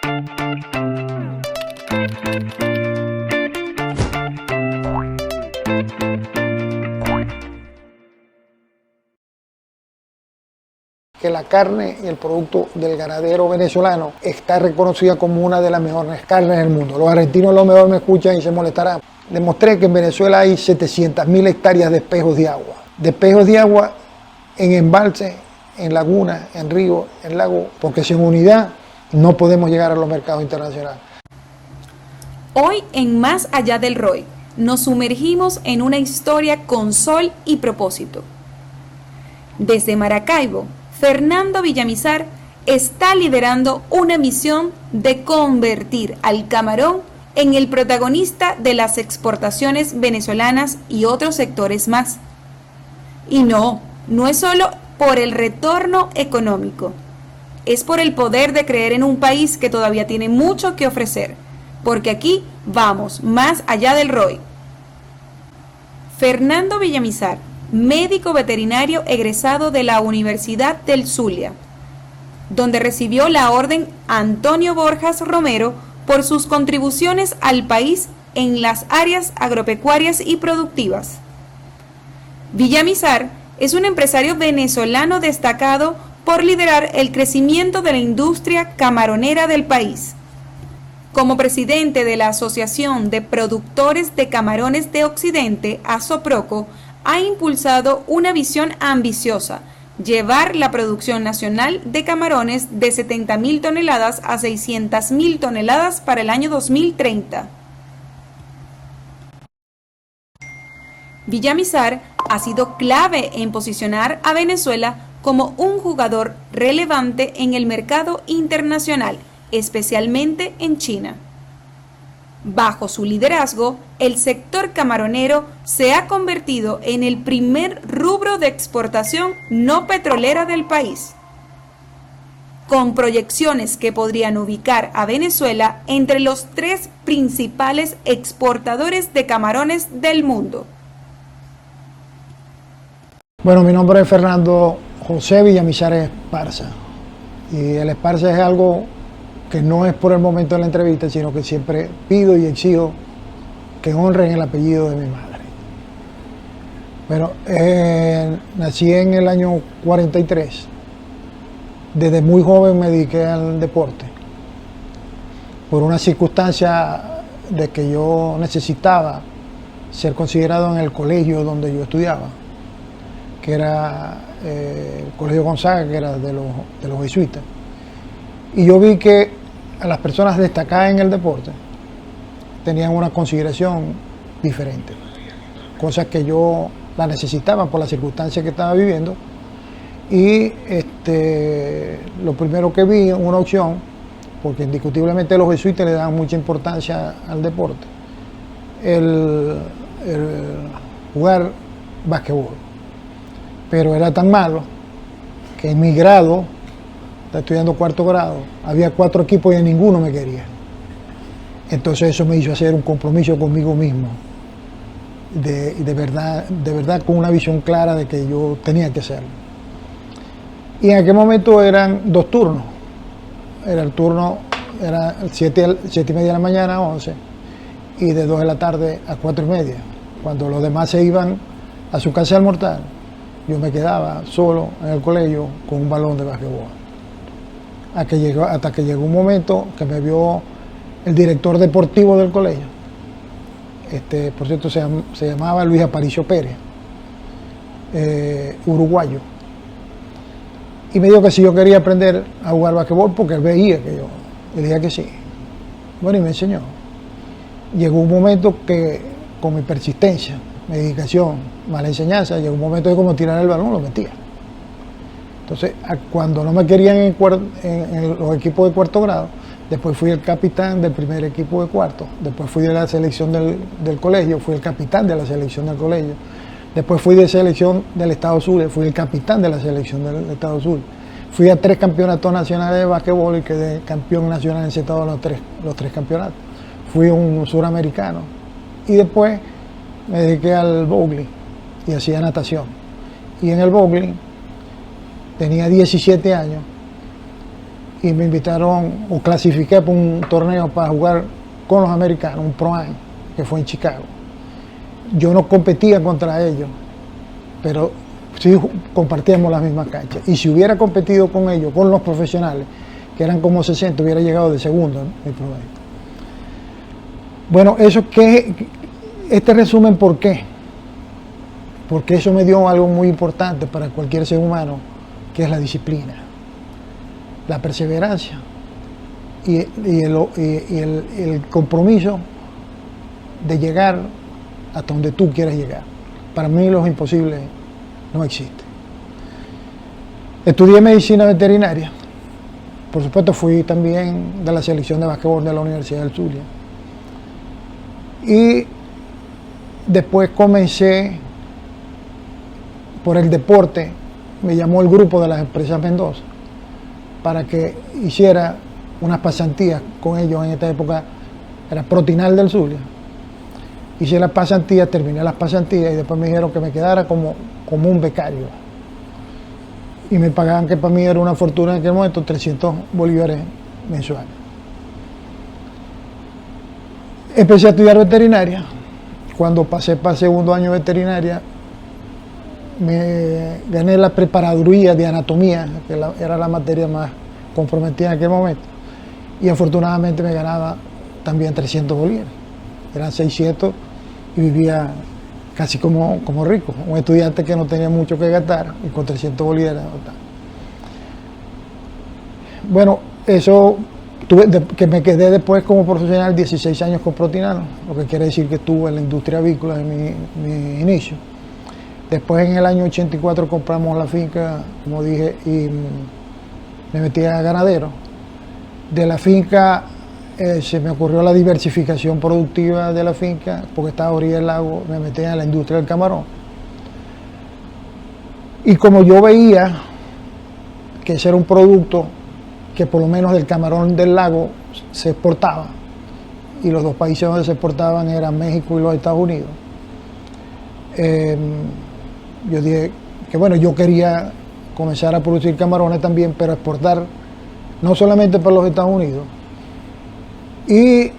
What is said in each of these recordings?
Que la carne y el producto del ganadero venezolano está reconocida como una de las mejores carnes del mundo. Los argentinos a lo mejor me escuchan y se molestarán. Demostré que en Venezuela hay 700.000 hectáreas de espejos de agua. De espejos de agua en embalse, en laguna, en río, en lago, porque sin unidad no podemos llegar a los mercados internacionales. Hoy en Más Allá del ROI, nos sumergimos en una historia con sol y propósito. Desde Maracaibo, Fernando Villamizar está liderando una misión de convertir al camarón en el protagonista de las exportaciones venezolanas y otros sectores más. Y no es solo por el retorno económico, es por el poder de creer en un país que todavía tiene mucho que ofrecer, porque aquí vamos más allá del ROI. Fernando Villamizar, médico veterinario egresado de la Universidad del Zulia, donde recibió la orden Antonio Borjas Romero por sus contribuciones al país en las áreas agropecuarias y productivas. Villamizar es un empresario venezolano destacado por liderar el crecimiento de la industria camaronera del país. Como presidente de la Asociación de Productores de Camarones de Occidente, ASOPROCO, ha impulsado una visión ambiciosa, llevar la producción nacional de camarones de 70.000 toneladas a 600.000 toneladas para el año 2030. Villamizar ha sido clave en posicionar a Venezuela como un jugador relevante en el mercado internacional, especialmente en China. Bajo su liderazgo, el sector camaronero se ha convertido en el primer rubro de exportación no petrolera del país, con proyecciones que podrían ubicar a Venezuela entre los 3 principales exportadores de camarones del mundo. Bueno, mi nombre es Fernando José Villamizar Esparza, y el Esparza es algo que no es por el momento de la entrevista, sino que siempre pido y exijo que honren el apellido de mi madre. Bueno, nací en el año 43. Desde muy joven me dediqué al deporte. Por una circunstancia de que yo necesitaba ser considerado en el colegio donde yo estudiaba, que era el Colegio Gonzaga, que era de los jesuitas. Y yo vi que a las personas destacadas en el deporte tenían una consideración diferente, cosas que yo la necesitaba por las circunstancias que estaba viviendo. Y lo primero que vi, una opción, porque indiscutiblemente los jesuitas le daban mucha importancia al deporte, el jugar basquetbol. Pero era tan malo que en mi grado, estaba estudiando 4º grado, había 4 equipos y en ninguno me quería. Entonces eso me hizo hacer un compromiso conmigo mismo, de verdad con una visión clara de que yo tenía que hacerlo. Y en aquel momento eran 2 turnos. Era 7:30 de la mañana a 11 y de 2 de la tarde a 4:30. Cuando los demás se iban a su casa a almorzar, yo me quedaba solo en el colegio con un balón de basquetbol. Hasta que llegó un momento que me vio el director deportivo del colegio. Por cierto, se llamaba Luis Aparicio Pérez, uruguayo. Y me dijo que si yo quería aprender a jugar basquetbol, porque él veía que yo le dije que sí. Bueno, y me enseñó. Llegó un momento que, con mi persistencia, mi dedicación, mala enseñanza, llegó un momento de como tirar el balón, lo metía. Entonces, cuando no me querían en los equipos de 4º grado, después fui el capitán del primer equipo de 4º, después fui de la selección del colegio, fui el capitán de la selección del colegio, después fui de selección del Estado Zulia, fui el capitán de la selección del Estado Zulia. Fui a 3 campeonatos nacionales de basquetbol y quedé campeón nacional en sentado los tres campeonatos. Fui un suramericano y después me dediqué al bowling y hacía natación. Y en el bowling tenía 17 años y me invitaron o clasifiqué por un torneo para jugar con los americanos, un Pro-Am, que fue en Chicago. Yo no competía contra ellos, pero sí compartíamos las mismas canchas. Y si hubiera competido con ellos, con los profesionales, que eran como 60, hubiera llegado de segundo en el promedio. Bueno, eso que este resumen, ¿por qué? Porque eso me dio algo muy importante para cualquier ser humano, que es la disciplina, la perseverancia y el compromiso de llegar hasta donde tú quieres llegar. Para mí los imposibles no existen. Estudié medicina veterinaria. Por supuesto fui también de la selección de básquetbol de la Universidad del Zulia. Y después comencé por el deporte, me llamó el grupo de las empresas Mendoza para que hiciera unas pasantías con ellos. En esta época era Protinal del Zulia. Hice las pasantías, terminé las pasantías y después me dijeron que me quedara como un becario. Y me pagaban, que para mí era una fortuna en aquel momento, 300 bolívares mensuales. Empecé a estudiar veterinaria. Cuando pasé para el segundo año de veterinaria, me gané la preparaduría de anatomía, que era la materia más comprometida en aquel momento. Y afortunadamente me ganaba también 300 bolívares. Eran 600 y vivía casi como rico. Un estudiante que no tenía mucho que gastar y con 300 bolívares. Bueno, eso que me quedé después como profesional 16 años con Protinano, lo que quiere decir que estuve en la industria avícola en mi inicio. Después en el año 84 compramos la finca, como dije, y me metí a ganadero. De la finca se me ocurrió la diversificación productiva de la finca, porque estaba a orilla del lago, me metí en la industria del camarón. Y como yo veía que ese era un producto que por lo menos del camarón del lago se exportaba, y los dos países donde se exportaban eran México y los Estados Unidos, yo dije que bueno, yo quería comenzar a producir camarones también, pero exportar no solamente para los Estados Unidos. Y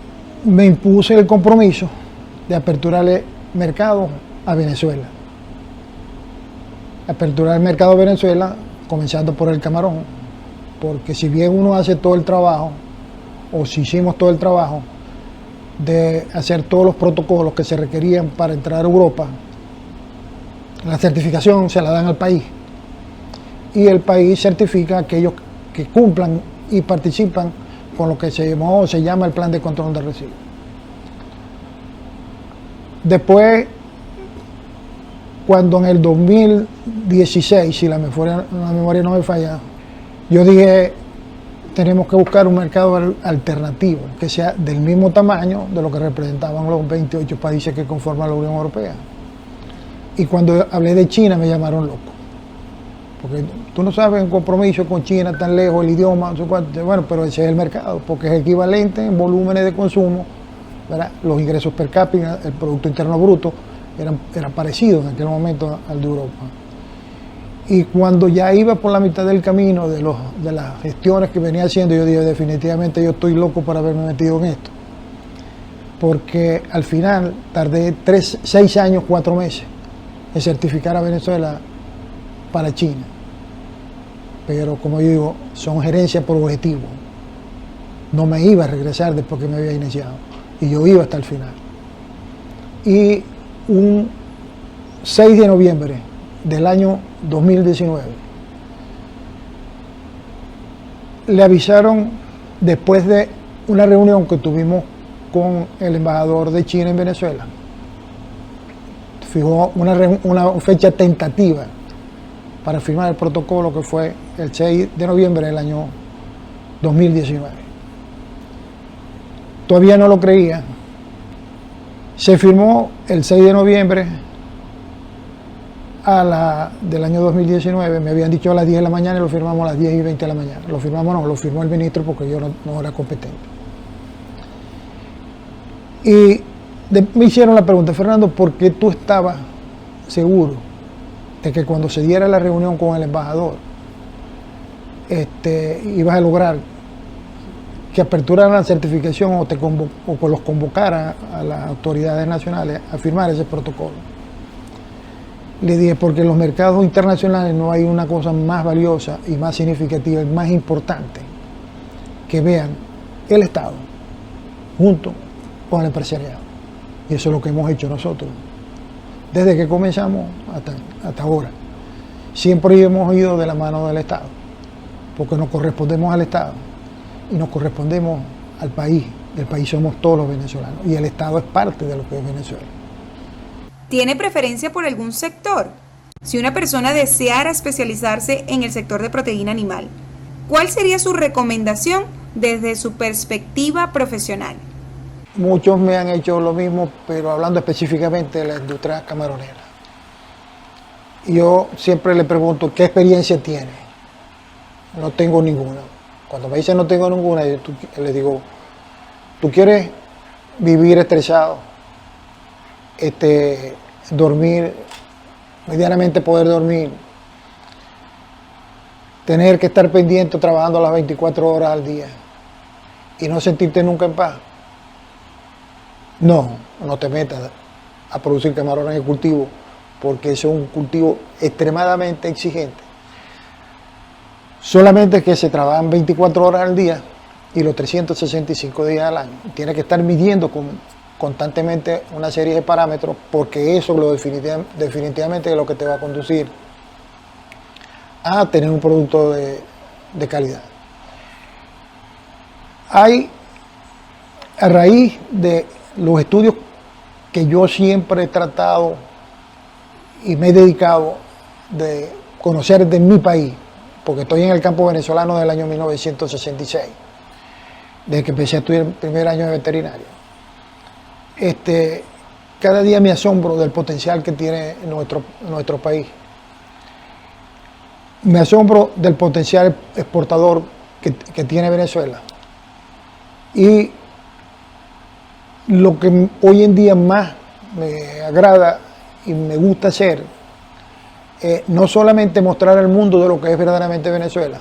me impuse el compromiso de aperturarle mercado a Venezuela. Aperturar el mercado a Venezuela, comenzando por el camarón, porque si bien uno hace todo el trabajo, o si hicimos todo el trabajo de hacer todos los protocolos que se requerían para entrar a Europa, la certificación se la dan al país y el país certifica a aquellos que cumplan y participan con lo que se llama el plan de control de residuos. Después, cuando en el 2016, si la memoria no me falla, yo dije, tenemos que buscar un mercado alternativo, que sea del mismo tamaño de lo que representaban los 28 países que conforman la Unión Europea. Y cuando hablé de China me llamaron loco, porque tú no sabes un compromiso con China tan lejos, el idioma, no sé cuánto. Bueno, pero ese es el mercado, porque es equivalente en volúmenes de consumo, ¿verdad? Los ingresos per cápita, el Producto Interno Bruto, eran parecidos en aquel momento al de Europa. Y cuando ya iba por la mitad del camino de las gestiones que venía haciendo, yo dije, definitivamente yo estoy loco por haberme metido en esto, porque al final tardé 6 años, 4 meses en certificar a Venezuela para China. Pero como yo digo, son gerencias por objetivo. No me iba a regresar después que me había iniciado, y yo iba hasta el final. Y un 6 de noviembre del año 2019 le avisaron, después de una reunión que tuvimos con el embajador de China en Venezuela, fijó una fecha tentativa para firmar el protocolo, que fue el 6 de noviembre del año 2019. Todavía no lo creía. Se firmó el 6 de noviembre del año 2019, me habían dicho a las 10 de la mañana y lo firmamos a las 10 y 20 de la mañana. Lo firmó el ministro porque yo no era competente. Y me hicieron la pregunta, Fernando, ¿por qué tú estabas seguro de que cuando se diera la reunión con el embajador ibas a lograr que aperturaran la certificación o que los convocara a las autoridades nacionales a firmar ese protocolo. Le dije, porque en los mercados internacionales no hay una cosa más valiosa y más significativa y más importante que vean el Estado junto con el empresariado. Y eso es lo que hemos hecho nosotros desde que comenzamos hasta ahora. Siempre hemos ido de la mano del Estado, porque nos correspondemos al Estado y nos correspondemos al país. El país somos todos los venezolanos y el Estado es parte de lo que es Venezuela. ¿Tiene preferencia por algún sector? Si una persona deseara especializarse en el sector de proteína animal, ¿cuál sería su recomendación desde su perspectiva profesional? Muchos me han hecho lo mismo, pero hablando específicamente de la industria camaronera. Yo siempre le pregunto, ¿qué experiencia tiene? No tengo ninguna. Cuando me dicen no tengo ninguna, yo les digo, ¿tú quieres vivir estresado? Dormir, medianamente poder dormir, tener que estar pendiente trabajando las 24 horas al día y no sentirte nunca en paz. No te metas a producir camarones en cultivo, porque eso es un cultivo extremadamente exigente. Solamente que se trabajan 24 horas al día y los 365 días al año. Tiene que estar midiendo constantemente una serie de parámetros, porque eso definitivamente es lo que te va a conducir a tener un producto de calidad. A raíz de los estudios que yo siempre he tratado y me he dedicado de conocer de mi país, porque estoy en el campo venezolano del año 1966, desde que empecé a estudiar el primer año de veterinaria. Cada día me asombro del potencial que tiene nuestro país. Me asombro del potencial exportador que tiene Venezuela. Y lo que hoy en día más me agrada y me gusta hacer es no solamente mostrar al mundo de lo que es verdaderamente Venezuela,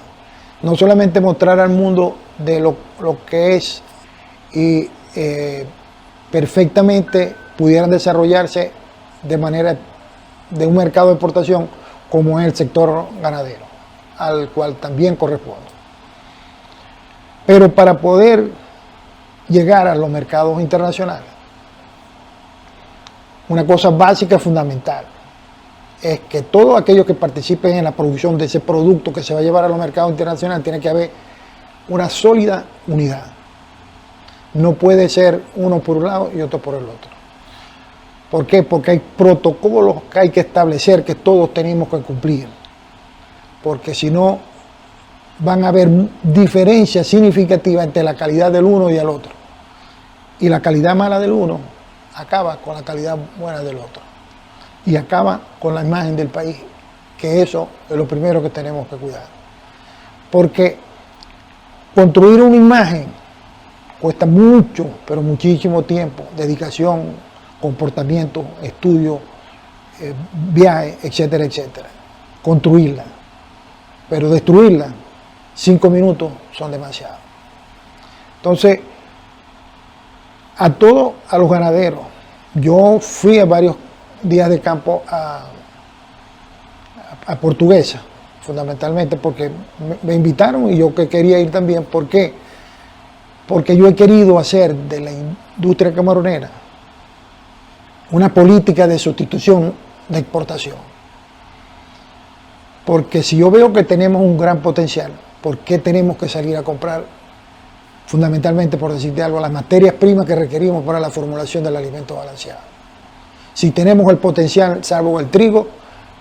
no solamente mostrar al mundo de lo que es y perfectamente pudieran desarrollarse de manera de un mercado de exportación como es el sector ganadero, al cual también corresponde. Pero para poder llegar a los mercados internacionales, una cosa básica, fundamental, es que todos aquellos que participen en la producción de ese producto que se va a llevar a los mercados internacionales, tiene que haber una sólida unidad. No puede ser uno por un lado y otro por el otro. ¿Por qué? Porque hay protocolos que hay que establecer, que todos tenemos que cumplir. Porque si no, van a haber diferencias significativas entre la calidad del uno y el otro. Y la calidad mala del uno acaba con la calidad buena del otro. Y acaba con la imagen del país, que eso es lo primero que tenemos que cuidar. Porque construir una imagen cuesta mucho, pero muchísimo tiempo, dedicación, comportamiento, estudio, viaje, etcétera, etcétera. Construirla. Pero destruirla, 5 minutos son demasiados. Entonces, a los ganaderos, yo fui a varios días de campo a Portuguesa, fundamentalmente porque me invitaron y yo que quería ir también. ¿Por qué? Porque yo he querido hacer de la industria camaronera una política de sustitución de exportación. Porque si yo veo que tenemos un gran potencial, ¿por qué tenemos que salir a comprar, fundamentalmente, por decirte algo, las materias primas que requerimos para la formulación del alimento balanceado? Si tenemos el potencial, salvo el trigo,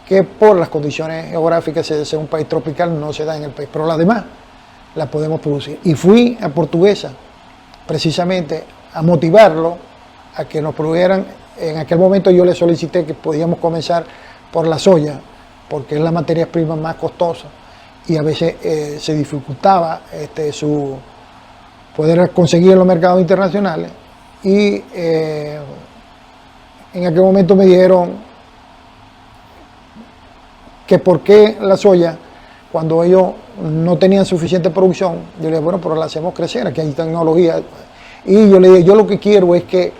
que por las condiciones geográficas de ser un país tropical no se da en el país, pero las demás las podemos producir. Y fui a Portuguesa precisamente a motivarlo a que nos produjeran. En aquel momento yo le solicité que podíamos comenzar por la soya, porque es la materia prima más costosa y a veces se dificultaba su poder conseguir en los mercados internacionales. Y en aquel momento me dijeron que por qué la soya, cuando ellos no tenían suficiente producción. Yo le dije, bueno, pero la hacemos crecer, aquí hay tecnología. Y yo le dije, yo lo que quiero es que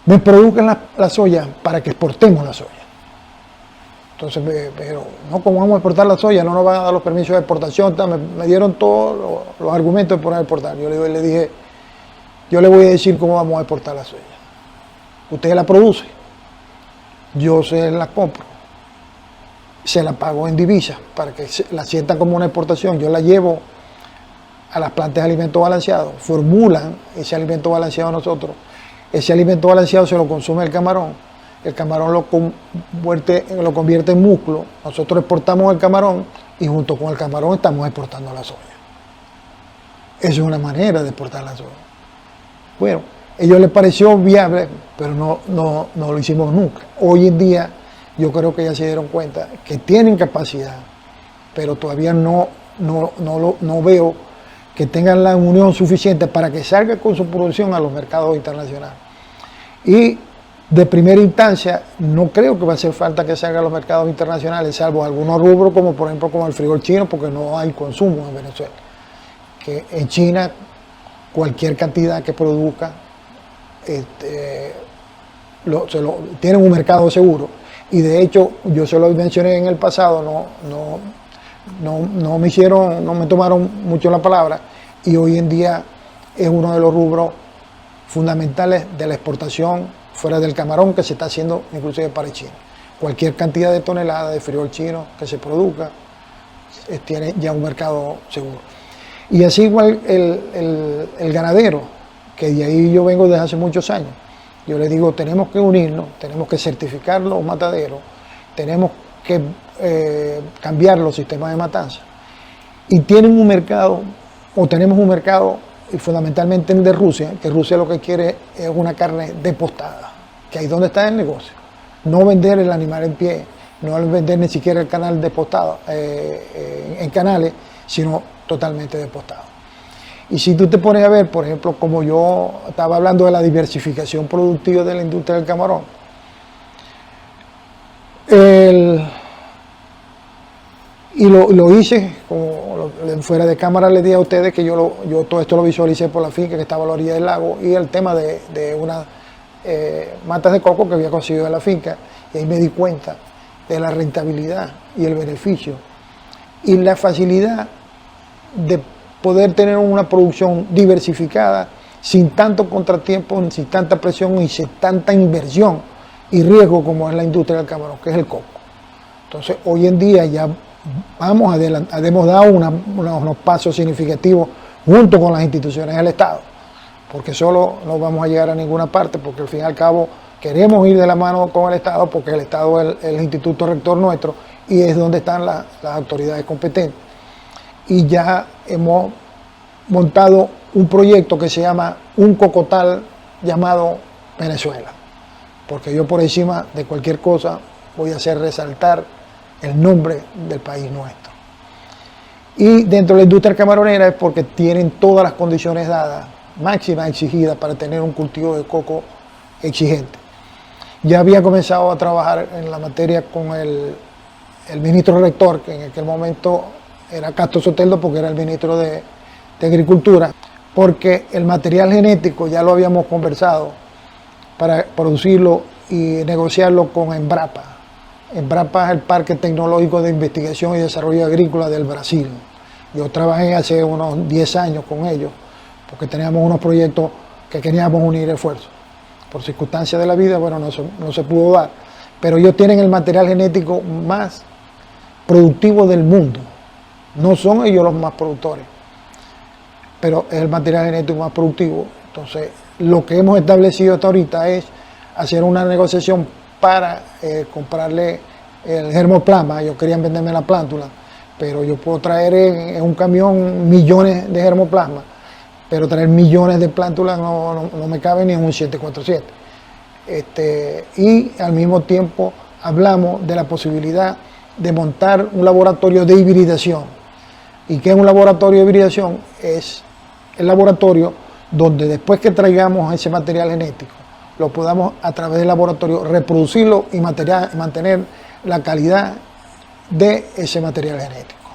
me produzcan la soya para que exportemos la soya. Entonces, pero no, ¿cómo vamos a exportar la soya? No nos van a dar los permisos de exportación. Me dieron todos los argumentos de poder exportar. Yo le dije, yo le voy a decir cómo vamos a exportar la soya. Usted la produce, yo se la compro, se la pago en divisas para que la sientan como una exportación. Yo la llevo a las plantas de alimentos balanceados, formulan ese alimento balanceado nosotros. Ese alimento balanceado se lo consume el camarón lo convierte en músculo, nosotros exportamos el camarón y junto con el camarón estamos exportando la soya. Esa es una manera de exportar la soya. Bueno, a ellos les pareció viable, pero no lo hicimos nunca. Hoy en día yo creo que ya se dieron cuenta que tienen capacidad, pero todavía no veo que tengan la unión suficiente para que salga con su producción a los mercados internacionales. Y de primera instancia, no creo que va a hacer falta que salga a los mercados internacionales, salvo algunos rubros, como por ejemplo como el frijol chino, porque no hay consumo en Venezuela. Que en China, cualquier cantidad que produzca, tienen un mercado seguro. Y de hecho, yo se lo mencioné en el pasado, no me tomaron mucho la palabra, y hoy en día es uno de los rubros fundamentales de la exportación fuera del camarón que se está haciendo inclusive para China. Cualquier cantidad de toneladas de frijol chino que se produzca tiene ya un mercado seguro. Y así igual el ganadero, que de ahí yo vengo desde hace muchos años. Yo le digo, tenemos que unirnos, tenemos que certificar los mataderos, tenemos que cambiar los sistemas de matanza. Y tienen un mercado, o tenemos un mercado, y fundamentalmente el de Rusia, que Rusia lo que quiere es una carne depostada, que ahí donde está el negocio. No vender el animal en pie, no vender ni siquiera el canal depostado, en canales, sino totalmente depostado. Y si tú te pones a ver, por ejemplo, como yo estaba hablando de la diversificación productiva de la industria del camarón, y lo hice, como fuera de cámara les dije a ustedes que yo todo esto lo visualicé por la finca que estaba a la orilla del lago y el tema de unas matas de coco que había conseguido en la finca, y ahí me di cuenta de la rentabilidad y el beneficio y la facilidad de poder tener una producción diversificada sin tanto contratiempo, sin tanta presión y sin tanta inversión y riesgo como es la industria del camarón, que es el coco. Entonces hoy en día ya hemos dado unos pasos significativos junto con las instituciones del Estado, porque solo no vamos a llegar a ninguna parte, porque al fin y al cabo queremos ir de la mano con el Estado, porque el Estado es el instituto rector nuestro y es donde están las autoridades competentes. Y ya hemos montado un proyecto que se llama Un Cocotal llamado Venezuela, porque yo por encima de cualquier cosa voy a hacer resaltar el nombre del país nuestro. Y dentro de la industria camaronera es porque tienen todas las condiciones dadas, máximas exigidas para tener un cultivo de coco exigente. Ya había comenzado a trabajar en la materia con el ministro rector, que en aquel momento era Castro Soteldo, porque era el ministro de Agricultura, porque el material genético ya lo habíamos conversado para producirlo y negociarlo con Embrapa. Embrapa es el Parque Tecnológico de Investigación y Desarrollo Agrícola del Brasil. Yo trabajé hace unos 10 años con ellos, porque teníamos unos proyectos que queríamos unir esfuerzos. Por circunstancias de la vida, bueno, no se pudo dar. Pero ellos tienen el material genético más productivo del mundo. No son ellos los más productores, pero es el material genético más productivo. Entonces, lo que hemos establecido hasta ahorita es hacer una negociación para comprarle el germoplasma. Ellos querían venderme la plántula, pero yo puedo traer en un camión millones de germoplasma, pero traer millones de plántulas no me cabe ni en un 747. Y al mismo tiempo hablamos de la posibilidad de montar un laboratorio de hibridación. ¿Y qué es un laboratorio de hibridación? Es el laboratorio donde después que traigamos ese material genético, lo podamos a través del laboratorio reproducirlo y mantener la calidad de ese material genético.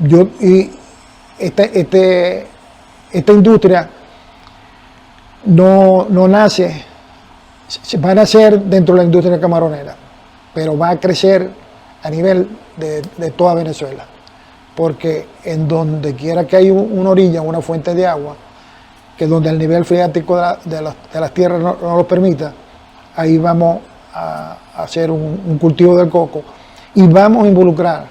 Y esta industria no nace, va a nacer dentro de la industria camaronera, pero va a crecer a nivel de toda Venezuela, porque en donde quiera que hay una orilla, una fuente de agua, que donde el nivel freático de las tierras no lo permita, ahí vamos a hacer un cultivo del coco y vamos a involucrar,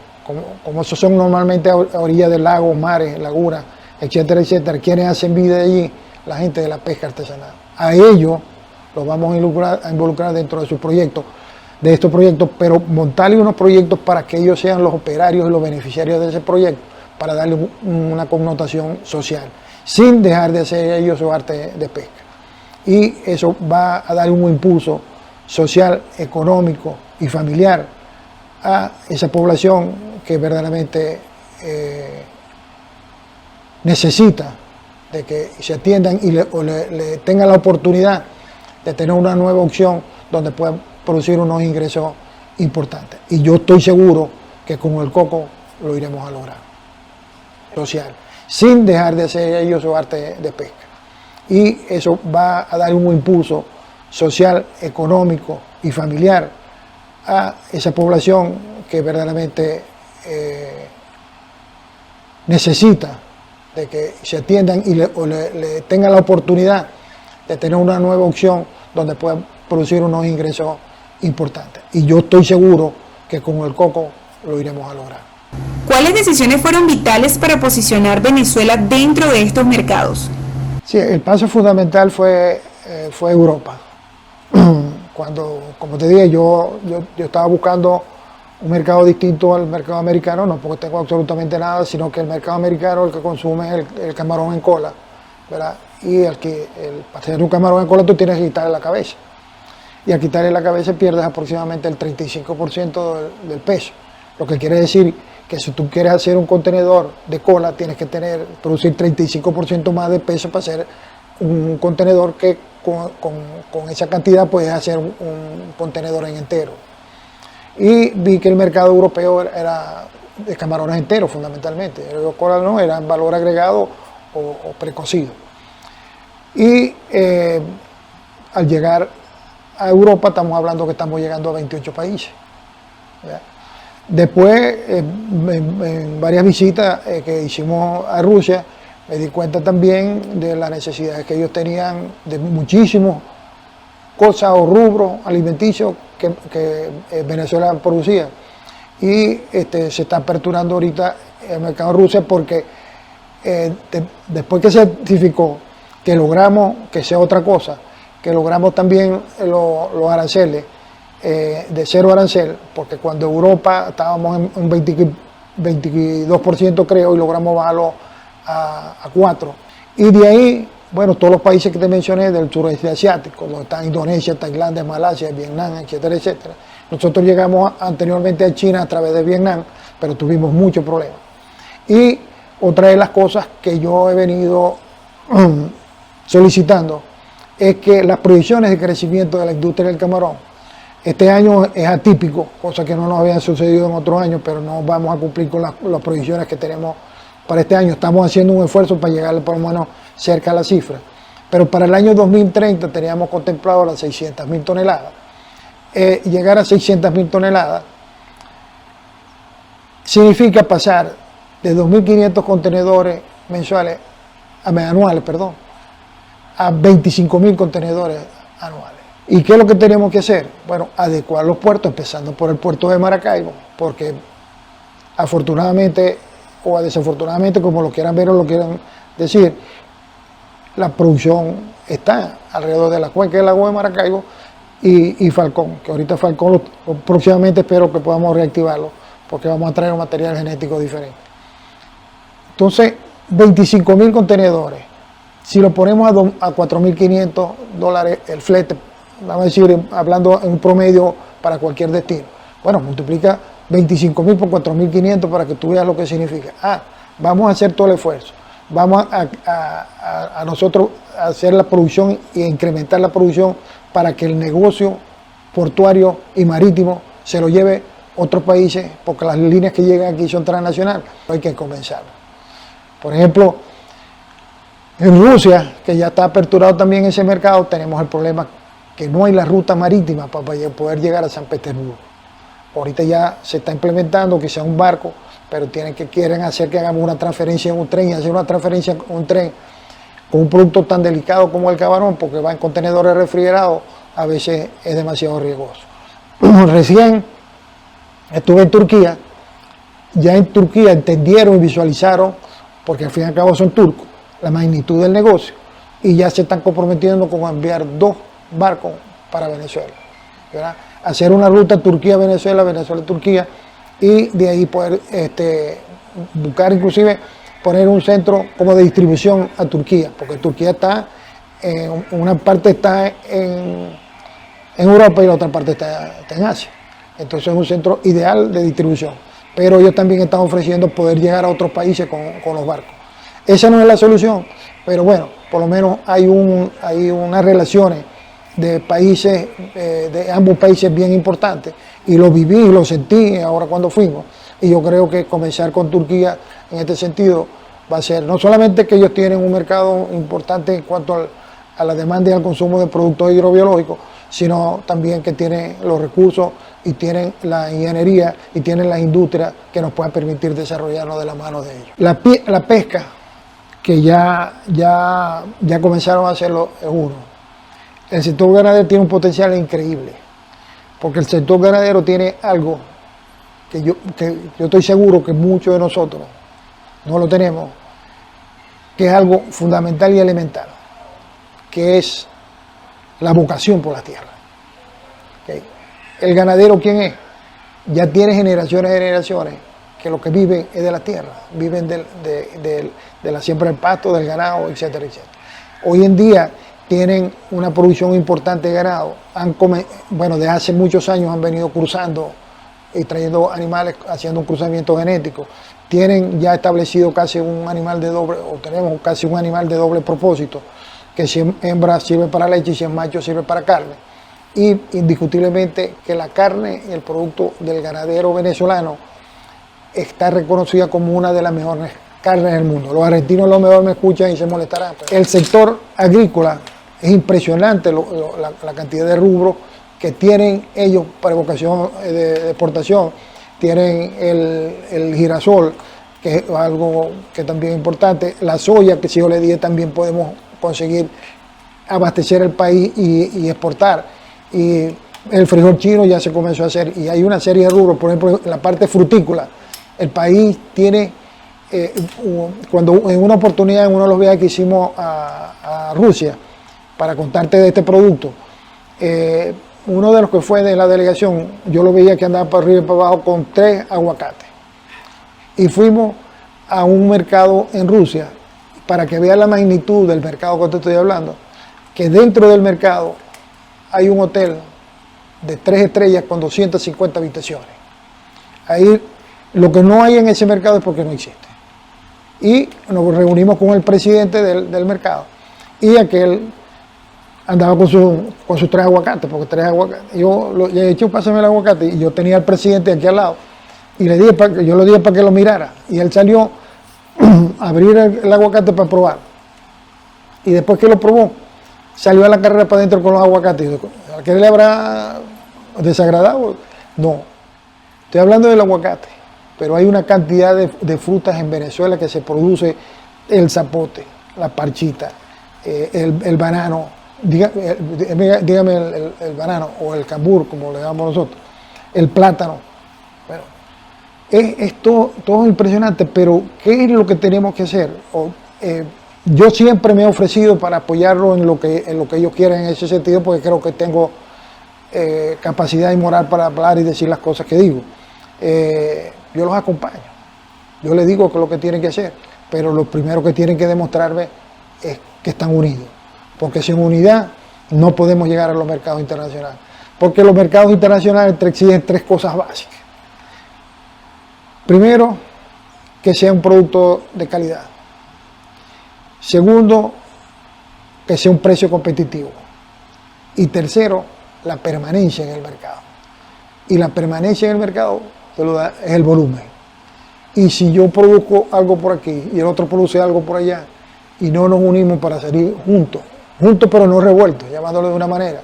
como esos son normalmente a orillas de lagos, mares, lagunas, etcétera, etcétera, quienes hacen vida de allí, la gente de la pesca artesanal. A ellos los vamos a involucrar dentro de sus proyectos, de estos proyectos, pero montarle unos proyectos para que ellos sean los operarios y los beneficiarios de ese proyecto, para darle una connotación social, sin dejar de hacer ellos su arte de pesca. Y eso va a dar un impulso social, económico y familiar a esa población que verdaderamente necesita de que se atiendan y le tengan la oportunidad de tener una nueva opción donde puedan producir unos ingresos importantes. Y yo estoy seguro que con el coco lo iremos a lograr, social, sin dejar de hacer ellos su arte de pesca. Y eso va a dar un impulso social, económico y familiar a esa población que verdaderamente necesita de que se atiendan y le tengan la oportunidad de tener una nueva opción donde puedan producir unos ingresos importantes. Y yo estoy seguro que con el coco lo iremos a lograr. ¿Cuáles decisiones fueron vitales para posicionar Venezuela dentro de estos mercados? Sí, el paso fundamental fue Europa. Cuando, como te dije, yo estaba buscando un mercado distinto al mercado americano, no porque tengo absolutamente nada, sino que el mercado americano el que consume es el camarón en cola, ¿verdad? Y para tener un camarón en cola tú tienes que quitarle la cabeza. Y al quitarle la cabeza pierdes aproximadamente el 35% del peso. Lo que quiere decir que si tú quieres hacer un contenedor de cola, tienes que producir 35% más de peso para hacer un contenedor que con esa cantidad puedes hacer un contenedor en entero. Y vi que el mercado europeo era de camarones enteros fundamentalmente. El cola no, era en valor agregado o precocido. Y al llegar a Europa estamos hablando que estamos llegando a 28 países. ¿Ya? Después, en varias visitas que hicimos a Rusia, me di cuenta también de las necesidades que ellos tenían de muchísimas cosas o rubros alimenticios que Venezuela producía. Y se está aperturando ahorita el mercado de Rusia porque después que se certificó que logramos que sea otra cosa, que logramos también los aranceles, de cero arancel, porque cuando Europa estábamos en un 22% creo y logramos bajarlo a 4%. Y de ahí, bueno, todos los países que te mencioné del sureste asiático, donde están Indonesia, Tailandia, Malasia, Vietnam, etcétera, etcétera. Nosotros llegamos anteriormente a China a través de Vietnam, pero tuvimos muchos problemas. Y otra de las cosas que yo he venido solicitando es que las proyecciones de crecimiento de la industria del camarón, este año es atípico, cosa que no nos había sucedido en otros años, pero no vamos a cumplir con las proyecciones que tenemos para este año. Estamos haciendo un esfuerzo para llegar por lo menos cerca a la cifra. Pero para el año 2030 teníamos contemplado las 600.000 toneladas. Llegar a 600.000 toneladas significa pasar de 2.500 contenedores mensuales, anuales, perdón, a 25.000 contenedores anuales. ¿Y qué es lo que tenemos que hacer? Bueno, adecuar los puertos, empezando por el puerto de Maracaibo, porque afortunadamente o desafortunadamente, como lo quieran ver o lo quieran decir, la producción está alrededor de la cuenca del lago de Maracaibo y Falcón, que ahorita Falcón próximamente espero que podamos reactivarlo, porque vamos a traer un material genético diferente. Entonces, 25.000 contenedores, si lo ponemos a $4.500 el flete, vamos a decir, hablando en un promedio para cualquier destino, bueno, multiplica 25.000 por 4.500 para que tú veas lo que significa. Vamos a hacer todo el esfuerzo, vamos a nosotros hacer la producción e incrementar la producción para que el negocio portuario y marítimo se lo lleve otros países, porque las líneas que llegan aquí son transnacionales, hay que comenzar. Por ejemplo, en Rusia, que ya está aperturado también ese mercado, tenemos el problema que no hay la ruta marítima para poder llegar a San Petersburgo. Ahorita ya se está implementando quizá un barco, pero quieren hacer que hagamos una transferencia en un tren, y hacer una transferencia en un tren con un producto tan delicado como el camarón, porque va en contenedores refrigerados, a veces es demasiado riesgoso. Recién estuve en Turquía, ya en Turquía entendieron y visualizaron, porque al fin y al cabo son turcos, la magnitud del negocio, y ya se están comprometiendo con enviar 2 barcos para Venezuela, ¿verdad? Hacer una ruta Turquía-Venezuela, Venezuela-Turquía, y de ahí poder buscar, inclusive poner un centro como de distribución a Turquía, porque Turquía está, una parte está en Europa y la otra parte está en Asia. Entonces es un centro ideal de distribución, pero ellos también están ofreciendo poder llegar a otros países con los barcos. Esa no es la solución, pero bueno, por lo menos hay unas relaciones de países, de ambos países bien importantes, y lo viví y lo sentí ahora cuando fuimos, y yo creo que comenzar con Turquía en este sentido va a ser, no solamente que ellos tienen un mercado importante en cuanto a la demanda y al consumo de productos hidrobiológicos, sino también que tienen los recursos y tienen la ingeniería y tienen las industrias que nos puedan permitir desarrollarnos de la mano de ellos. La pesca, que ya comenzaron a hacerlo, es uno. El sector ganadero tiene un potencial increíble, porque el sector ganadero tiene algo que yo estoy seguro que muchos de nosotros no lo tenemos, que es algo fundamental y elemental, que es la vocación por la tierra. ¿Okay? El ganadero, ¿quién es? Ya tiene generaciones que lo que viven es de la tierra, viven de la siembra del pasto, del ganado, etcétera, etcétera. Hoy en día tienen una producción importante de ganado, desde hace muchos años han venido cruzando y trayendo animales, haciendo un cruzamiento genético. Tienen ya establecido casi un animal de doble, o tenemos casi un animal de doble propósito, que si es hembra sirve para leche y si es macho sirve para carne. Y indiscutiblemente que la carne y el producto del ganadero venezolano está reconocida como una de las mejores carnes del mundo. Los argentinos a lo mejor me escuchan y se molestarán. El sector agrícola es impresionante la cantidad de rubros que tienen ellos para vocación de exportación. Tienen el girasol, que es algo que también es importante, la soya, que si yo le dije también podemos conseguir abastecer el país y exportar, y el frijol chino ya se comenzó a hacer, y hay una serie de rubros. Por ejemplo, en la parte frutícola, el país tiene, cuando en una oportunidad, en uno de los viajes que hicimos a Rusia, para contarte de este producto, uno de los que fue de la delegación, yo lo veía que andaba para arriba y para abajo con 3 aguacates. Y fuimos a un mercado en Rusia, para que vean la magnitud del mercado que te estoy hablando, que dentro del mercado hay un hotel de 3 estrellas con 250 habitaciones. Ahí lo que no hay en ese mercado es porque no existe. Y nos reunimos con el presidente del mercado, y aquel andaba con sus 3 aguacates, porque 3 aguacates. Yo le he dicho, pásame el aguacate, y yo tenía al presidente aquí al lado, y yo le dije para que lo mirara, y él salió a abrir el aguacate para probar, y después que lo probó, salió a la carrera para adentro con los aguacates. ¿A qué le habrá desagradado? No, estoy hablando del aguacate, pero hay una cantidad de frutas en Venezuela que se produce: el zapote, la parchita, el banano, dígame el banano, o el cambur, como le llamamos nosotros, el plátano. Bueno, es todo impresionante, pero ¿qué es lo que tenemos que hacer? Yo siempre me he ofrecido para apoyarlo en lo que ellos quieren en ese sentido, porque creo que tengo capacidad y moral para hablar y decir las cosas que digo. Yo los acompaño, yo les digo que lo que tienen que hacer, pero lo primero que tienen que demostrarme es que están unidos, porque sin unidad no podemos llegar a los mercados internacionales, porque los mercados internacionales te exigen 3 cosas básicas. Primero, que sea un producto de calidad. Segundo, que sea un precio competitivo. Y tercero, la permanencia en el mercado. y la permanencia en el mercado te lo da es el volumen. Y si yo produzco algo por aquí y el otro produce algo por allá y no nos unimos para salir juntos pero no revueltos, llamándolo de una manera,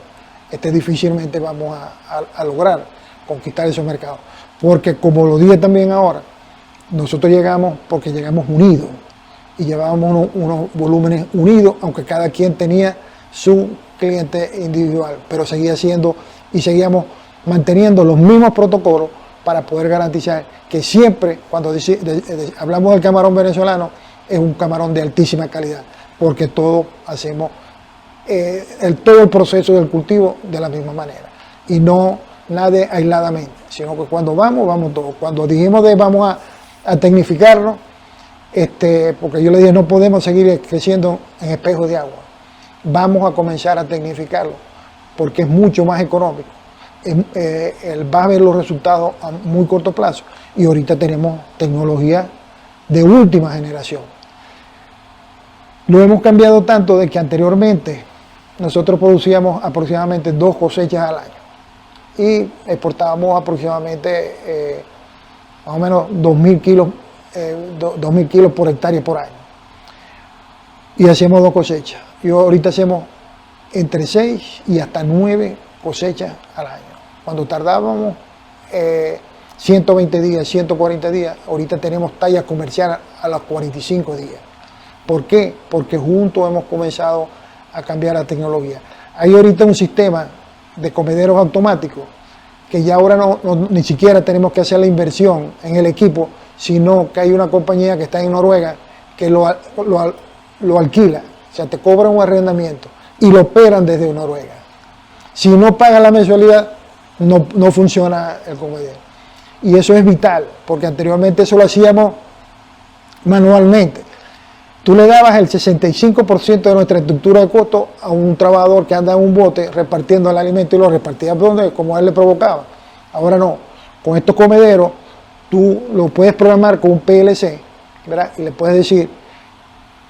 difícilmente vamos a lograr conquistar esos mercados. Porque como lo dije también ahora, nosotros llegamos porque llegamos unidos y llevábamos unos volúmenes unidos, aunque cada quien tenía su cliente individual, pero seguía siendo y seguíamos manteniendo los mismos protocolos para poder garantizar que siempre, cuando hablamos del camarón venezolano, es un camarón de altísima calidad, porque todos hacemos todo el proceso del cultivo de la misma manera y no nadie aisladamente, sino que cuando vamos todos. Cuando dijimos vamos a tecnificarlo, porque yo le dije no podemos seguir creciendo en espejos de agua, vamos a comenzar a tecnificarlo porque es mucho más económico, va a ver los resultados a muy corto plazo y ahorita tenemos tecnología de última generación. Lo hemos cambiado tanto de que anteriormente nosotros producíamos aproximadamente 2 cosechas al año y exportábamos aproximadamente más o menos 2.000 kilos, 2.000 kilos por hectárea por año. Y hacíamos 2 cosechas. Y ahorita hacemos entre 6 y hasta 9 cosechas al año. Cuando tardábamos 120 días, 140 días, ahorita tenemos talla comercial a los 45 días. ¿Por qué? Porque juntos hemos comenzado a cambiar la tecnología. Hay ahorita un sistema de comederos automáticos que ya ahora ni siquiera tenemos que hacer la inversión en el equipo, sino que hay una compañía que está en Noruega que lo alquila, o sea, te cobran un arrendamiento y lo operan desde Noruega. Si no pagan la mensualidad, no funciona el comedero. Y eso es vital, porque anteriormente eso lo hacíamos manualmente. Tú le dabas el 65% de nuestra estructura de costo a un trabajador que anda en un bote repartiendo el alimento y lo repartía como a él le provocaba. Ahora no, con estos comederos tú lo puedes programar con un PLC, ¿verdad? Y le puedes decir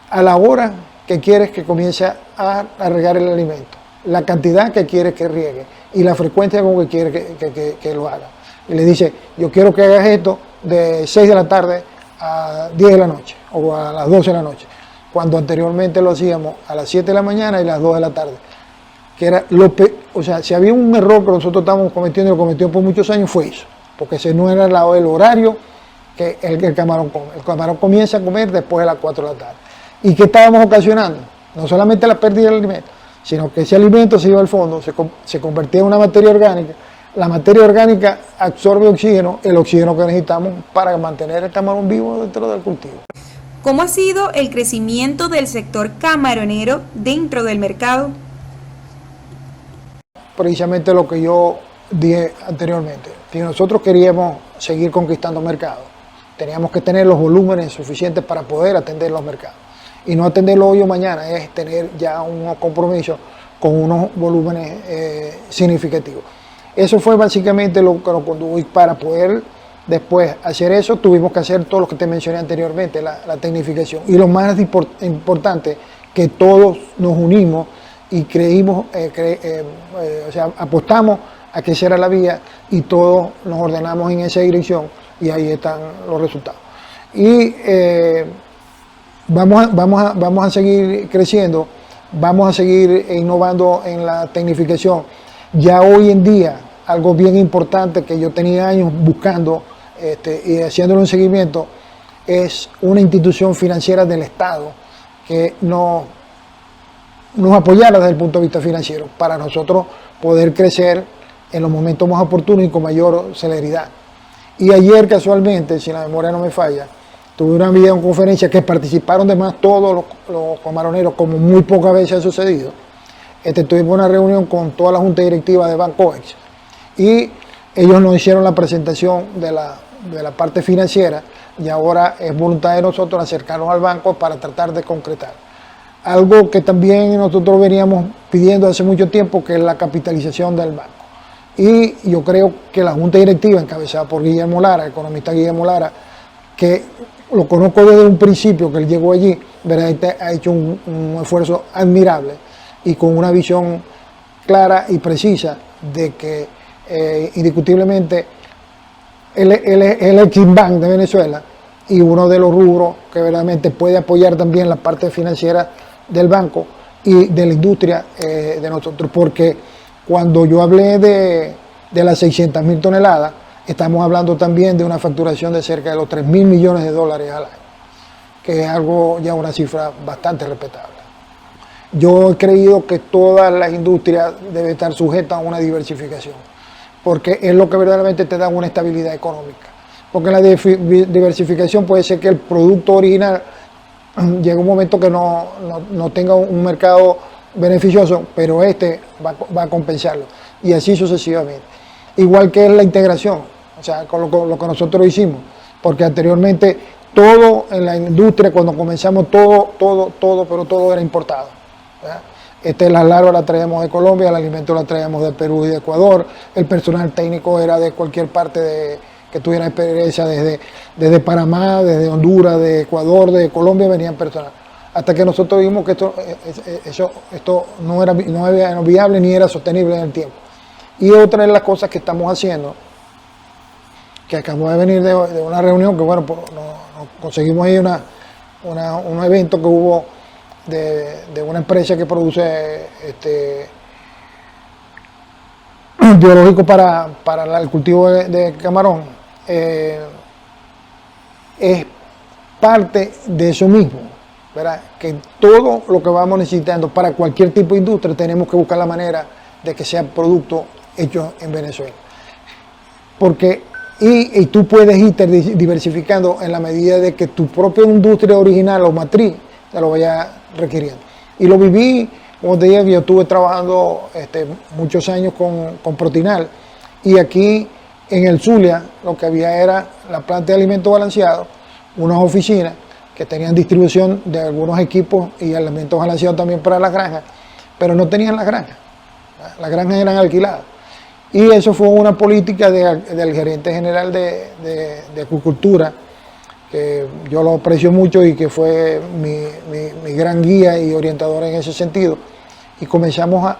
a la hora que quieres que comience a regar el alimento, la cantidad que quieres que riegue y la frecuencia con que quieres que lo haga. Y le dice, yo quiero que hagas esto de 6 de la tarde a 10 de la noche o a las 12 de la noche, cuando anteriormente lo hacíamos a las 7 de la mañana y las 2 de la tarde. Que era o sea, si había un error que nosotros estábamos cometiendo y lo cometimos por muchos años, fue eso, porque ese no era el horario que el camarón come. El camarón comienza a comer después de las 4 de la tarde. ¿Y qué estábamos ocasionando? No solamente la pérdida del alimento, sino que ese alimento se iba al fondo, se convertía en una materia orgánica. La materia orgánica absorbe oxígeno, el oxígeno que necesitamos para mantener el camarón vivo dentro del cultivo. ¿Cómo ha sido el crecimiento del sector camaronero dentro del mercado? Precisamente lo que yo dije anteriormente. Si nosotros queríamos seguir conquistando mercados, teníamos que tener los volúmenes suficientes para poder atender los mercados. Y no atenderlo hoy o mañana, es tener ya un compromiso con unos volúmenes significativos. Eso fue básicamente lo que nos condujo, y para poder después hacer eso tuvimos que hacer todo lo que te mencioné anteriormente, la tecnificación. Y lo más importante, que todos nos unimos y creímos, o sea, apostamos a que esa era la vía y todos nos ordenamos en esa dirección y ahí están los resultados. Y vamos a seguir creciendo, vamos a seguir innovando en la tecnificación. Ya hoy en día, algo bien importante que yo tenía años buscando y haciéndole un seguimiento, es una institución financiera del Estado que nos apoyara desde el punto de vista financiero para nosotros poder crecer en los momentos más oportunos y con mayor celeridad. Y ayer casualmente, si la memoria no me falla, tuve una videoconferencia que participaron además todos los camaroneros, como muy pocas veces ha sucedido. Tuvimos una reunión con toda la junta directiva de Bancoex y ellos nos hicieron la presentación de la parte financiera y ahora es voluntad de nosotros acercarnos al banco para tratar de concretar. Algo que también nosotros veníamos pidiendo hace mucho tiempo, que es la capitalización del banco. Y yo creo que la junta directiva, encabezada por Guillermo Lara, el economista Guillermo Lara, que lo conozco desde un principio que él llegó allí, ¿verdad? Ha hecho un esfuerzo admirable y con una visión clara y precisa de que indiscutiblemente él es el Eximbank de Venezuela y uno de los rubros que verdaderamente puede apoyar también la parte financiera del banco y de la industria de nosotros, porque cuando yo hablé de las 600.000 toneladas, estamos hablando también de una facturación de cerca de los 3.000 millones de dólares al año, que es algo ya una cifra bastante respetable. Yo he creído que todas las industrias deben estar sujetas a una diversificación, porque es lo que verdaderamente te da una estabilidad económica. Porque en la diversificación puede ser que el producto original llegue un momento que no tenga un mercado beneficioso, pero va a compensarlo, y así sucesivamente. Igual que es la integración, o sea, con lo que nosotros hicimos, porque anteriormente todo en la industria, cuando comenzamos, todo era importado, ¿verdad? Las larvas las traíamos de Colombia, el alimento las traíamos de Perú y de Ecuador, el personal técnico era de cualquier parte que tuviera experiencia, desde Panamá, desde Honduras, de Ecuador, de Colombia venían personas. Hasta que nosotros vimos que esto no era viable ni era sostenible en el tiempo. Y otra de las cosas que estamos haciendo, que acabamos de venir de una reunión, que bueno, nos conseguimos ahí un evento que hubo de una empresa que produce biológico para el cultivo de camarón. Es parte de eso mismo, ¿verdad? Que todo lo que vamos necesitando para cualquier tipo de industria tenemos que buscar la manera de que sea producto hecho en Venezuela. Porque y tú puedes ir diversificando en la medida de que tu propia industria original o matriz te lo vaya requiriendo. Y lo viví, como te dije, yo estuve trabajando muchos años con Protinal, y aquí en el Zulia lo que había era la planta de alimentos balanceados, unas oficinas que tenían distribución de algunos equipos y alimentos balanceados también para las granjas, pero no tenían las granjas. Las granjas eran alquiladas. Y eso fue una política del gerente general de acuicultura, que yo lo aprecio mucho y que fue mi gran guía y orientador en ese sentido. Y comenzamos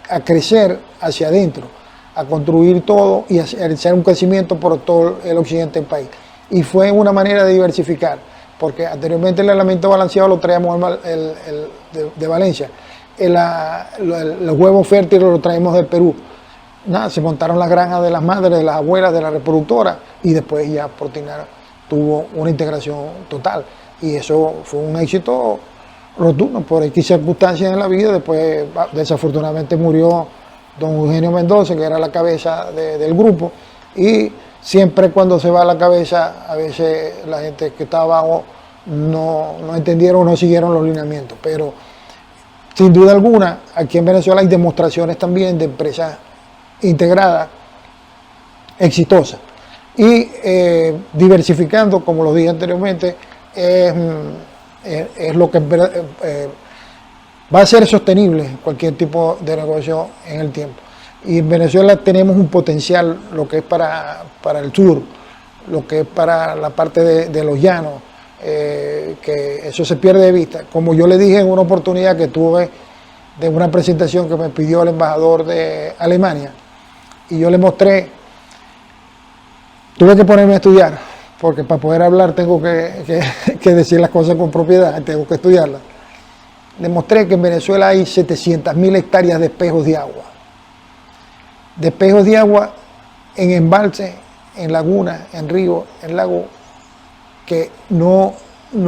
a crecer hacia adentro, a construir todo y a hacer un crecimiento por todo el occidente del país. Y fue una manera de diversificar, porque anteriormente el alimento balanceado lo traíamos de Valencia, los huevos fértiles los traímos de Perú. Nada, se montaron las granjas de las madres, de las abuelas, de las reproductoras, y después ya Protinal tuvo una integración total. Y eso fue un éxito rotundo por X circunstancias en la vida. Después, desafortunadamente, murió don Eugenio Mendoza, que era la cabeza del grupo, y siempre cuando se va la cabeza, a veces la gente que está abajo no entendieron o no siguieron los lineamientos. Pero sin duda alguna, aquí en Venezuela hay demostraciones también de empresas integradas, exitosas. Y diversificando, como lo dije anteriormente, es lo que va a ser sostenible cualquier tipo de negocio en el tiempo. Y en Venezuela tenemos un potencial, lo que es para el sur, lo que es para la parte de los llanos, que eso se pierde de vista. Como yo le dije en una oportunidad que tuve de una presentación que me pidió el embajador de Alemania, y yo le mostré, tuve que ponerme a estudiar, porque para poder hablar tengo que decir las cosas con propiedad, tengo que estudiarlas. Le mostré que en Venezuela hay 700.000 hectáreas de espejos de agua. De espejos de agua en embalses, en lagunas, en ríos, en lagos, que no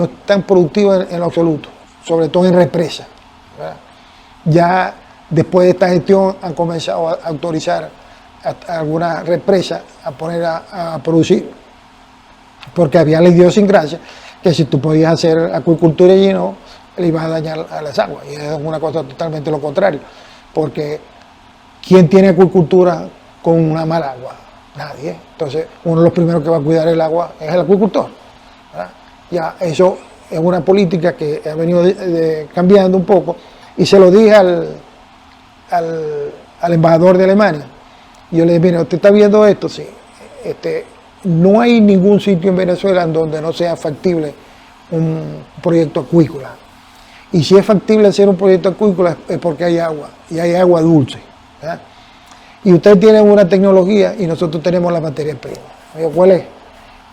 están productivos en lo absoluto, sobre todo en represas, ¿verdad? Ya después de esta gestión han comenzado a autorizar algunas represas a poner a producir, porque había la idiosincrasia que si tú podías hacer acuicultura allí no, le ibas a dañar a las aguas, y es una cosa totalmente lo contrario, porque ¿quién tiene acuicultura con una mala agua? Nadie. Entonces uno de los primeros que va a cuidar el agua es el acuicultor, ¿verdad? Ya eso es una política que ha venido cambiando un poco, y se lo dije al embajador de Alemania. Yo le dije, mire, ¿usted está viendo esto? Sí. No hay ningún sitio en Venezuela en donde no sea factible un proyecto acuícola. Y si es factible hacer un proyecto acuícola es porque hay agua, y hay agua dulce, ¿verdad? Y ustedes tienen una tecnología y nosotros tenemos la materia prima. Oye, ¿cuál es?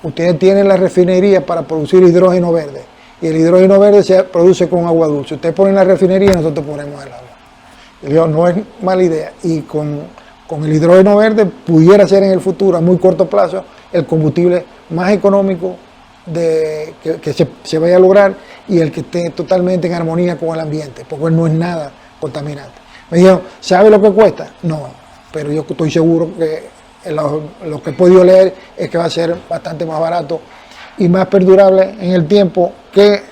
Ustedes tienen la refinería para producir hidrógeno verde. Y el hidrógeno verde se produce con agua dulce. Ustedes ponen la refinería y nosotros ponemos el agua. Y digo, no es mala idea. Y con el hidrógeno verde pudiera ser en el futuro, a muy corto plazo, el combustible más económico que se vaya a lograr y el que esté totalmente en armonía con el ambiente, porque no es nada contaminante. Me dijeron, ¿sabe lo que cuesta? No, pero yo estoy seguro que lo que he podido leer es que va a ser bastante más barato y más perdurable en el tiempo que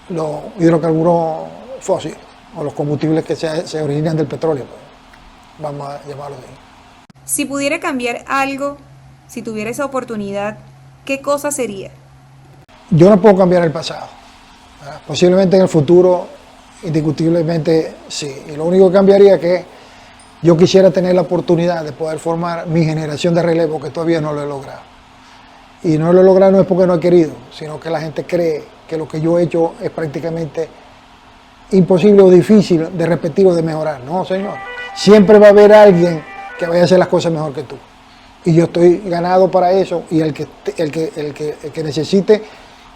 los hidrocarburos fósiles o los combustibles que se originan del petróleo, pues, vamos a llamarlo así. Si pudiera cambiar algo, si tuviera esa oportunidad, ¿qué cosa sería? Yo no puedo cambiar el pasado. ¿Verdad? Posiblemente en el futuro, indiscutiblemente sí. Y lo único que cambiaría es que yo quisiera tener la oportunidad de poder formar mi generación de relevo, que todavía no lo he logrado. Y no lo he logrado no es porque no he querido, sino que la gente cree que lo que yo he hecho es prácticamente imposible o difícil de repetir o de mejorar. No, señor. Siempre va a haber alguien que vaya a hacer las cosas mejor que tú. Y yo estoy ganado para eso, y el que necesite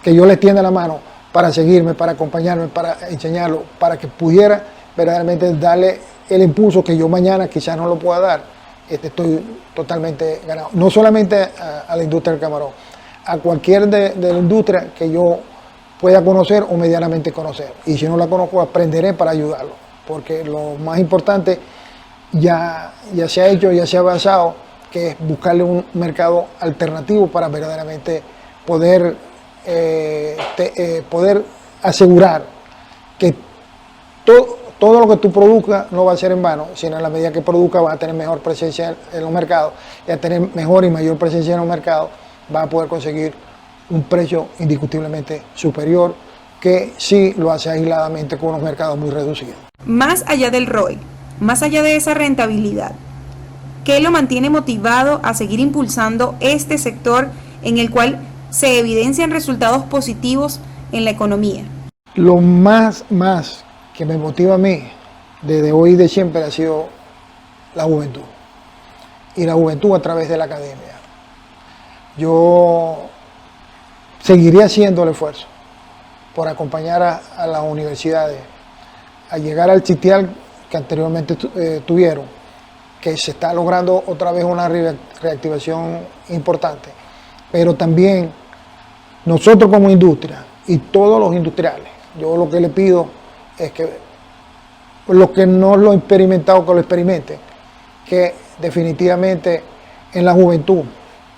que yo le extienda la mano para seguirme, para acompañarme, para enseñarlo, para que pudiera verdaderamente darle el impulso que yo mañana quizás no lo pueda dar, estoy totalmente ganado. No solamente a la industria del camarón, a cualquier de la industria que yo pueda conocer o medianamente conocer. Y si no la conozco, aprenderé para ayudarlo, porque lo más importante ya se ha hecho, ya se ha avanzado, que es buscarle un mercado alternativo para verdaderamente poder asegurar que todo lo que tú produzcas no va a ser en vano, sino en la medida que produzca va a tener mejor presencia en los mercados, y a tener mejor y mayor presencia en los mercados va a poder conseguir un precio indiscutiblemente superior, que sí lo hace aisladamente con unos mercados muy reducidos. Más allá del ROI, más allá de esa rentabilidad, ¿qué lo mantiene motivado a seguir impulsando este sector en el cual se evidencian resultados positivos en la economía? Lo más que me motiva a mí, desde hoy y de siempre, ha sido la juventud. Y la juventud a través de la academia. Yo seguiría haciendo el esfuerzo por acompañar a las universidades a llegar al sitial que anteriormente tuvieron, que se está logrando otra vez una reactivación importante, pero también nosotros como industria y todos los industriales, yo lo que le pido es que los que no lo han experimentado, que lo experimenten, que definitivamente en la juventud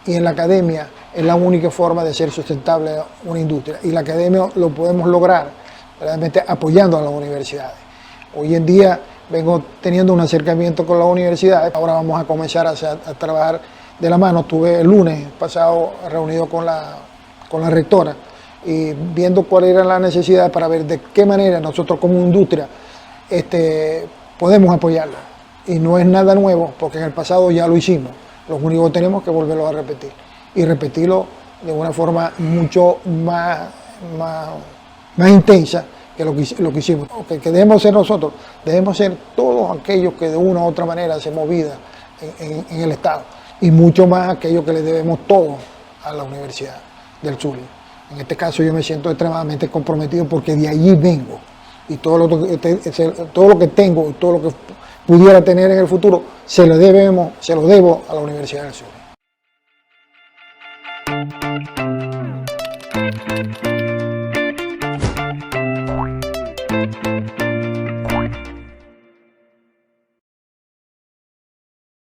y en la academia es la única forma de ser sustentable una industria, y la academia lo podemos lograr realmente apoyando a las universidades. Hoy en día vengo teniendo un acercamiento con las universidades, ahora vamos a comenzar a trabajar de la mano. Estuve el lunes pasado reunido con la rectora y viendo cuáles eran las necesidades para ver de qué manera nosotros como industria podemos apoyarla. Y no es nada nuevo, porque en el pasado ya lo hicimos. Lo único que tenemos que volverlo a repetir, y repetirlo de una forma mucho más intensa que lo que hicimos. Que debemos ser nosotros, debemos ser todos aquellos que de una u otra manera hacemos vida en el Estado, y mucho más aquellos que le debemos todo a la Universidad del Zulia. En este caso yo me siento extremadamente comprometido, porque de allí vengo, y todo lo que tengo, todo lo que pudiera tener en el futuro, se lo debo a la Universidad del Zulia.